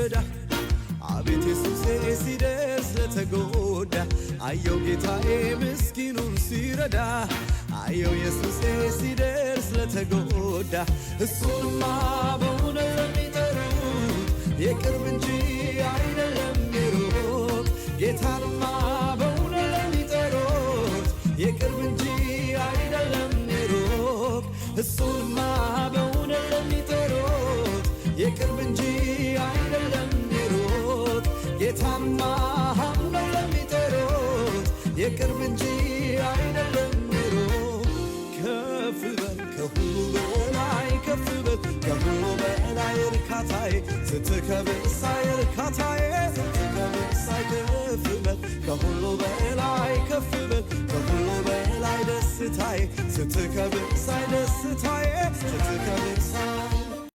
ሲረዳ አቤት ኢየሱሴ ሲደርስ ለተጎዳ አየው ጌታዬ ምስኪኑን ሲረዳ አየው ኢየሱሴ ሲደርስ ለተጎዳ እሱንማ በእውነት ለሚጠሩት የቅርብ እንጂ አይደለም የሩቅ ጌታንማ በእውነት ለሚጠሩት የቅርብ እንጂ አይደለም የሩቅ እሱንማ በእውነት ለሚጠሩት የቅርብ እንጂ አይደለም የሩቅ ጌታማ አምነው ለሚጠሩት የቅርብ እንጂ አይደለም የሩቅ ከፍ በል ከሁሉ በላይ ከፍ በል ከሁሉ በላይ እርካታዬ ስትከብር ሳይ እርካታዬ ስትከብር ሳይ ከፍ በል ከሁሉ በላይ ከፍ በል ከሁሉ በላይ ደስታዬ ስትከብር ሳይ ደስታዬ ስትከብር ሳይ